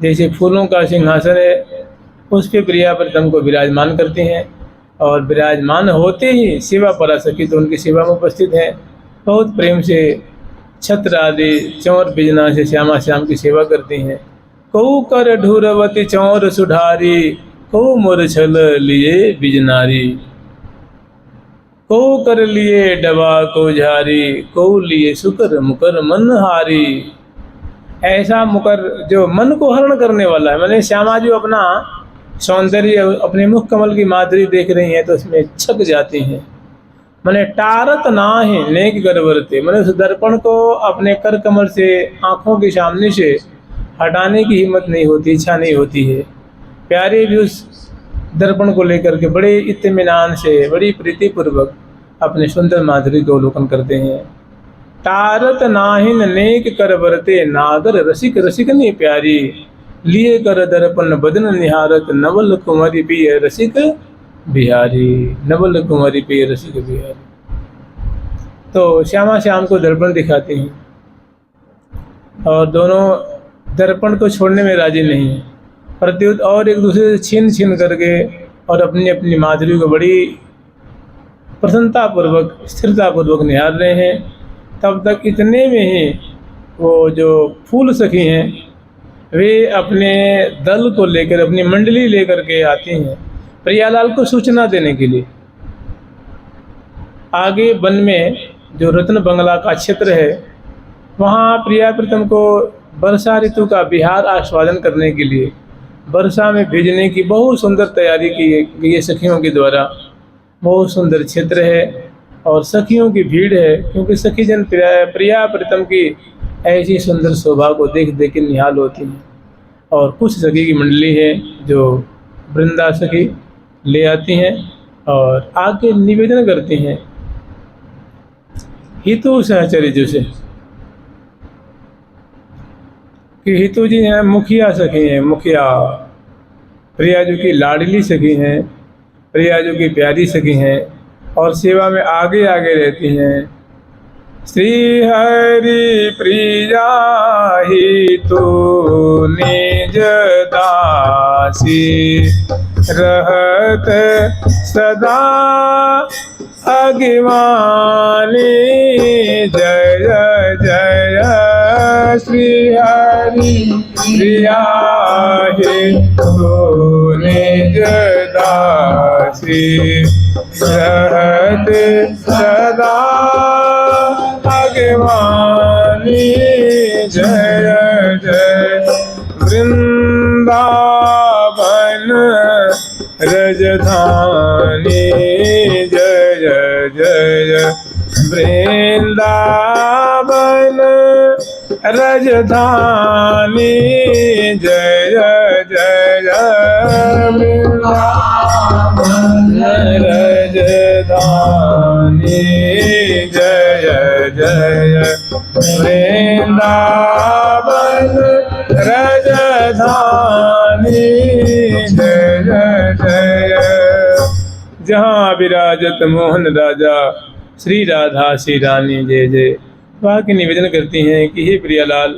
जैसे फूलों का सिंहासन है, उस पे प्रिया प्रीतम को विराजमान करती हैं और विराजमान होते ही सेवा परासखी तो उनकी सेवा में उपस्थित हैं। बहुत प्रेम से छत्र आदि चौर बिजना से श्यामा श्याम की सेवा करती हैं। कऊ कर ढूरवती चौर सुधारी, कऊ मुरछल लिए बिजनारी, कऊ कर लिए डबा को झारी, कऊ लिए सुकर मुकर मन हारी। ऐसा मुकर जो मन को हरण करने वाला है, मैंने श्यामा जो अपना सौंदर्य अपने मुख कमल की माधुरी देख रही हैं तो उसमें छक जाती हैं। मैंने टारत ना है नेक गरबरते, मैंने उस दर्पण को अपने कर कमल से आंखों के सामने से हटाने की हिम्मत नहीं होती, इच्छा नहीं होती है। प्यारे भी उस दर्पण को लेकर के बड़े इत्मीनान से बड़ी प्रीतिपूर्वक अपने सुंदर माधुरी को अवलोकन करते हैं। टारत नाहिन नेक कर बरते, नागर रसिक रसिकनी प्यारी, लिए कर दर्पण बदन निहारत, नवल कुंवरी पिय रसिक बिहारी, नवल कुंवरी पिय रसिक बिहारी। तो श्यामा श्याम को दर्पण दिखाते हैं और दोनों दर्पण को छोड़ने में राजी नहीं है, प्रत्युत और एक दूसरे से छीन छीन करके और अपनी अपनी माधुरी को बड़ी प्रसन्नतापूर्वक स्थिरतापूर्वक निहार रहे हैं। तब तक इतने में ही वो जो फूल सखी हैं वे अपने दल को लेकर अपनी मंडली लेकर के आती हैं प्रियालाल को सूचना देने के लिए। आगे वन में जो रत्न बंगला का क्षेत्र है वहाँ प्रिया प्रीतम को वर्षा ऋतु का विहार आस्वादन करने के लिए वर्षा में भेजने की बहुत सुंदर तैयारी की गई है सखियों के द्वारा। बहुत सुंदर क्षेत्र है और सखियों की भीड़ है, क्योंकि सखी जन प्रिया प्रीतम की ऐसी सुंदर शोभा को देख देख के निहाल होती हैं। और कुछ सखी की मंडली है जो वृंदा सखी ले आती हैं और आके निवेदन करती हैं हितु सहचर्य जी से कि हितु जी हैं मुखिया सखी हैं, मुखिया प्रिया जी की लाडली सखी हैं, प्रिया जी की प्यारी सखी हैं और सेवा में आगे आगे रहती हैं। श्री हरि प्रिया हितु निज दासी, रहत सदा अगिवानी, जय जय श्री हरि प्रिया हितु निज दासी, रहत सदा अगिवानी, जय जय वृंदावन रजधानी, जय जय वृंदावन रजधानी, जय जय वृंदावन रजधानी, जय जय वृंदावन रजधानी, जय जय। जहाँ विराजत मोहन राजा, श्री राधा श्री रानी जय जय। वहाँ की निवेदन करती हैं कि हे प्रियालाल,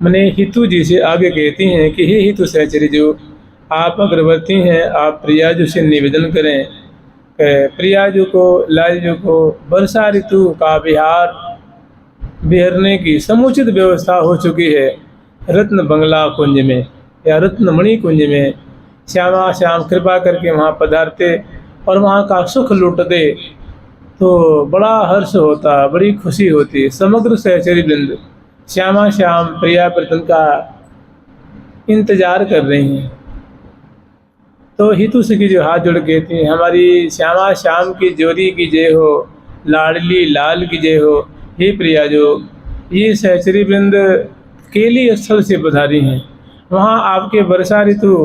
मैंने हितु जी से आगे कहती हैं कि हे हितु सहचरी जो आप अग्रवर्ती हैं, आप प्रिया जी से निवेदन करें प्रिया जी को लाल जी को वर्षा ऋतु का विहार बिहरने की समुचित व्यवस्था हो चुकी है। रत्न बंगला कुंज में या रत्नमणि कुंज में श्यामा श्याम कृपा करके वहाँ पधारते और वहाँ का सुख लूटते तो बड़ा हर्ष होता, बड़ी खुशी होती। समग्र सहचरी वृंद श्यामा श्याम प्रिया प्रीतम का इंतजार कर रही हैं। तो हितु सखी जो हाथ जोड़ कहती हैं हमारी श्यामा श्याम की जोड़ी की जय हो, लाडली लाल की जय हो। हे प्रिया जो ये सहचरी वृंद केली स्थल से पधारी हैं, वहाँ आपके वर्षा ऋतु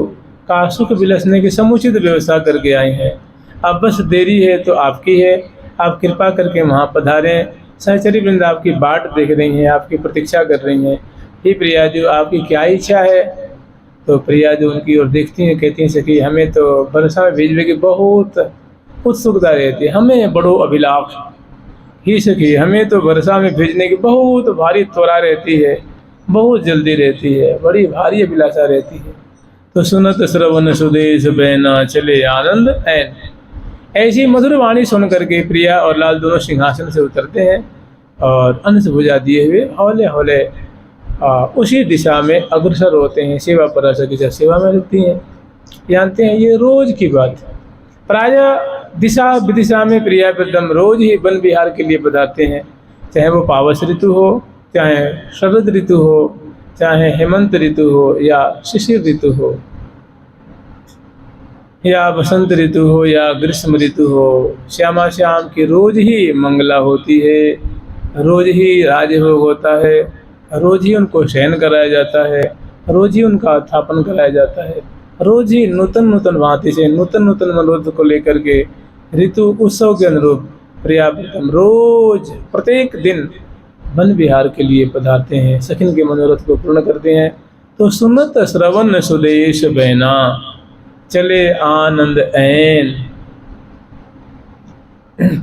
का सुख विलसने की समुचित व्यवस्था करके आई हैं। अब बस देरी है तो आपकी है, आप कृपा करके वहाँ पधारें। सहचरी वृंद आपकी बाट देख रही हैं, आपकी प्रतीक्षा कर रही हैं। हे प्रिया जो आपकी क्या इच्छा है? तो प्रिया जो उनकी ओर देखती हैं कहती हैं सखी हमें तो वर्षा में भेजने की बहुत उत्सुकता रहती है, हमें बड़ो अभिलाष। ही सखी हमें तो वर्षा में भेजने की बहुत भारी त्वरा रहती है। बहुत जल्दी रहती है, बड़ी भारी अभिलाषा रहती है। तो सुनत श्रवण सुदेश बैना चले आनंद ऐन। ऐसी मधुर वाणी सुन करके प्रिया और लाल दोनों सिंहासन से उतरते हैं और अंश भुजा दिए हुए हौले हौले उसी दिशा में अग्रसर होते हैं। सेवा पराशर की सेवा में लगती हैं। जानते हैं ये रोज की बात है। प्रायः दिशा विदिशा में प्रिया प्रीतम रोज ही वन विहार के लिए पधारते हैं, चाहे वो पावस ऋतु हो, चाहे शरद ऋतु हो, चाहे हेमंत ऋतु हो, या शिशिर ऋतु हो, या बसंत ऋतु हो, या ग्रीष्म ऋतु हो। श्यामा श्याम की रोज ही मंगला होती है, रोज ही राजभोग होता है, रोज ही उनको शयन कराया जाता है, रोज ही उनका उत्थापन कराया जाता है, रोज ही नूतन नूतन भांति से नूतन नूतन मनोरथ को लेकर के ऋतु उत्सव के अनुरूप प्रिया प्रीतम रोज प्रत्येक दिन वन विहार के लिए पधारते हैं, सखिन के मनोरथ को पूर्ण करते हैं। तो सुनत श्रवण सुदेश बैना चले आनंद ऐन।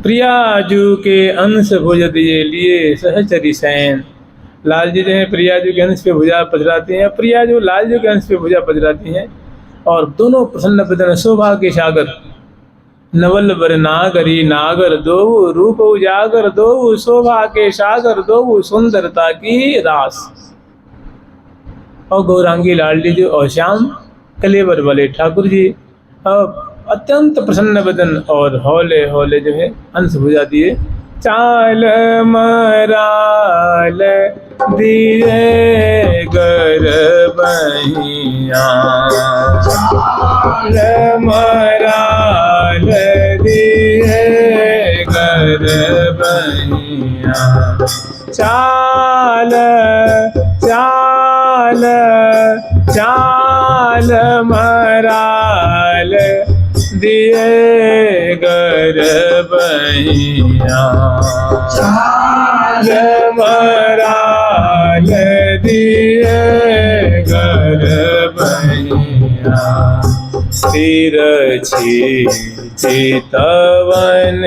प्रिया जू के अंश भुज दिए लिए सहचरी सैन। लाल जी जो है प्रिया जू के अंश पे भुजा पधराती हैं, प्रिया जो लाल जी के अंश पे भुजा पधराती हैं, और दोनों प्रसन्न बदन शोभा के सागर। नवल बर नागरी नागर दो रूप उजागर दो, शोभा के सागर दो सुंदरता की रास। और गौरांगी लाडली जी और श्याम कलेवर वाले ठाकुर जी अत्यंत प्रसन्न बदन और हौले हौले जो है अंश भुजा दिए। चाल मराल दिए गर बहिया, चाल मराल दिए गर बहिया। चाल चाल चाल मराल दिए गर बहिया, चाल मराल दिए गर बहिया। तिरछी चितवन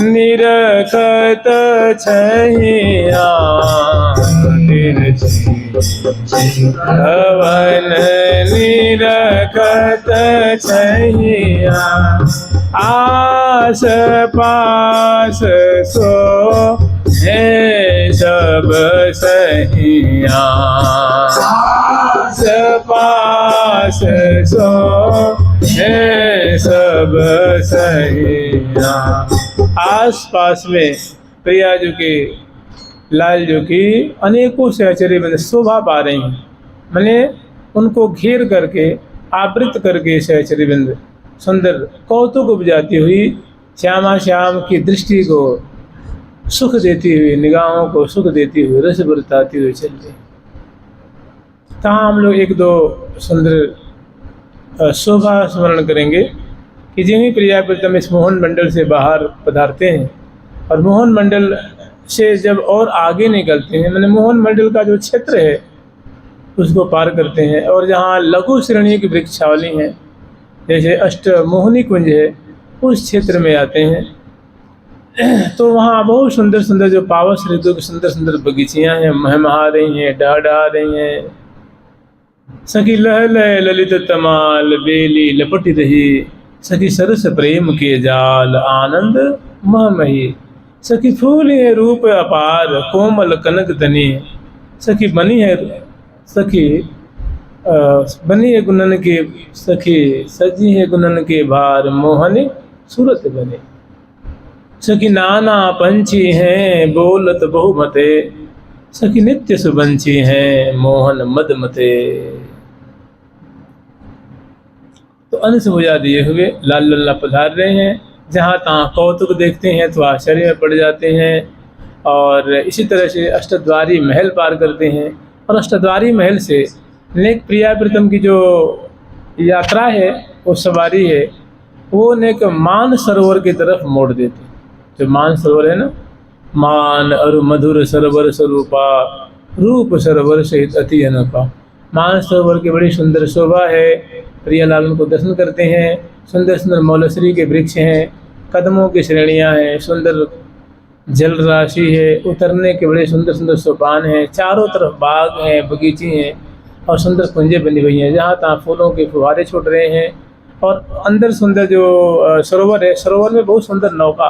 निरखत छैया, तिरछी चितवन निरखत छैया। आस पास सो है सब सहिया, आस पास सो है सब सहिया। आस पास में प्रिया जो की लाल जो की अनेकों सहचरी में शोभा पा रही हैं, मैंने उनको घेर करके आवृत करके सहचरी बिंद सुंदर कौतुक उपजाती हुई श्यामा श्याम की दृष्टि को सुख देती हुई, निगाहों को सुख देती हुई, रस बरताती हुई चलती। तहाँ हम लोग एक दो सुंदर शोभा स्मरण करेंगे कि जिन्हीं प्रिया प्रीतम इस मोहन मंडल से बाहर पधारते हैं और मोहन मंडल से जब और आगे निकलते हैं, मैंने मोहन मंडल का जो क्षेत्र है उसको पार करते हैं, और जहाँ लघु श्रेणी की वृक्षावली हैं जैसे अष्ट मोहनी कुंज है उस क्षेत्र में आते हैं, तो वहाँ बहुत सुंदर सुंदर जो पावस ऋतु की सुंदर सुंदर बगीचियाँ हैं, महमहा रही हैं, डहा रही हैं। सखी लह लह ललित तमाल बेली लपटी रही, सखी सरस प्रेम के जाल आनंद महमही। सखी फूल है रूप अपार कोमल कनक तनी, सखी बनी है सखी बनी है गुणन के सखी, सजी है गुणन के भार मोहनी सूरत बने। सखी नाना पंछी हैं बोलत बहुमते, सखी नित्य सुबंछी हैं मोहन मदमते। तो अंश भुजा दिए हुए लाल लल्ला पधार रहे हैं, जहाँ तहाँ कौतुक देखते हैं तो आश्चर्य में पड़ जाते हैं, और इसी तरह से अष्टद्वारी महल पार करते हैं, और अष्टद्वारी महल से नेक प्रिया प्रीतम की जो यात्रा है, वो सवारी है, वो नेक मान सरोवर की तरफ मोड़ देते। जो मान सरोवर है ना, मान अरु मधुर सरोवर स्वरूपा रूप सरोवर सहित अति अनुपा। मान सरोवर की बड़ी सुंदर शोभा है, प्रियालाल उनको दर्शन करते हैं। सुंदर सुंदर मौलश्री के वृक्ष हैं, कदमों की श्रेणियाँ हैं, सुंदर जल राशि है, उतरने के बड़े सुंदर सुंदर सोपान हैं, चारों तरफ बाग हैं, बगीचे हैं और सुंदर कुंजें बनी हुई हैं जहाँ तहाँ फूलों के फुहारे छूट रहे हैं। और अंदर सुंदर जो सरोवर है, सरोवर में बहुत सुंदर नौका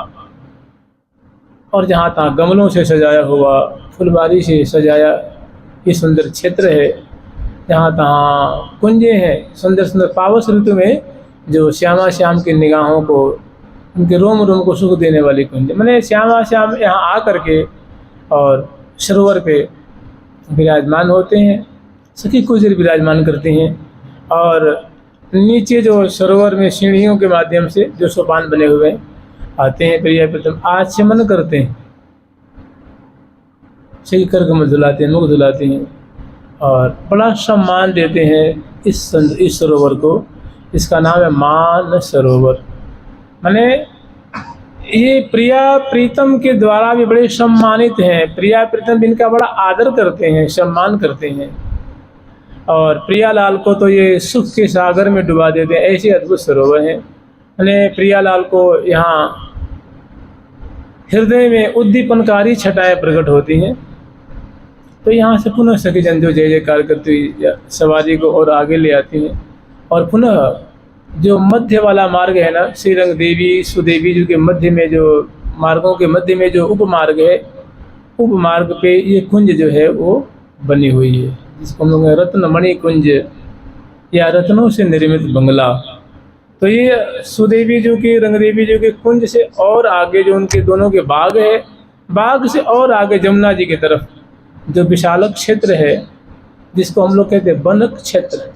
और जहाँ तहाँ गमलों से सजाया हुआ, फुलवारी से सजाया ये सुंदर क्षेत्र है। जहाँ तहाँ कुंजें हैं सुंदर सुंदर, पावस ऋतु में जो श्यामा श्याम की निगाहों को, उनके रोम रोम को सुख देने वाली कुंज। मैंने श्यामा श्याम यहाँ आ करके और सरोवर पे विराजमान होते हैं, सखी कुंजर विराजमान करते हैं और नीचे जो सरोवर में सीढ़ियों के माध्यम से जो सोपान बने हुए आते हैं, प्रिय प्रथम आचमन करते हैं, सही कर कमल धुलाते हैं, मुख धुलाते हैं और बड़ा सम्मान देते हैं इस सरोवर को। इसका नाम है मान सरोवर। माने ये प्रिया प्रीतम के द्वारा भी बड़े सम्मानित हैं। प्रिया प्रीतम इनका बड़ा आदर करते हैं, सम्मान करते हैं और प्रियालाल को तो ये सुख के सागर में डुबा देते हैं। ऐसे अद्भुत सरोवर हैं। मैंने प्रियालाल को यहाँ हृदय में उद्दीपनकारी छटाएं प्रकट होती हैं। तो यहाँ से पुनः सखी जन जो जय जयकार करती हुई सवारी को और आगे ले आती हैं और पुनः जो मध्य वाला मार्ग है ना, श्रीरंग देवी सुदेवी जी के मध्य में, जो मार्गों के मध्य में जो उपमार्ग है, उपमार्ग पे ये कुंज जो है वो बनी हुई है, जिसको हम लोग रत्नमणि कुंज या रत्नों से निर्मित बंगला। तो ये सुदेवी जी की, रंग देवी जी के कुंज से और आगे जो उनके दोनों के बाग है, बाग से और आगे जमुना जी की तरफ जो विशालक क्षेत्र है, जिसको हम लोग कहते हैं बनक क्षेत्र,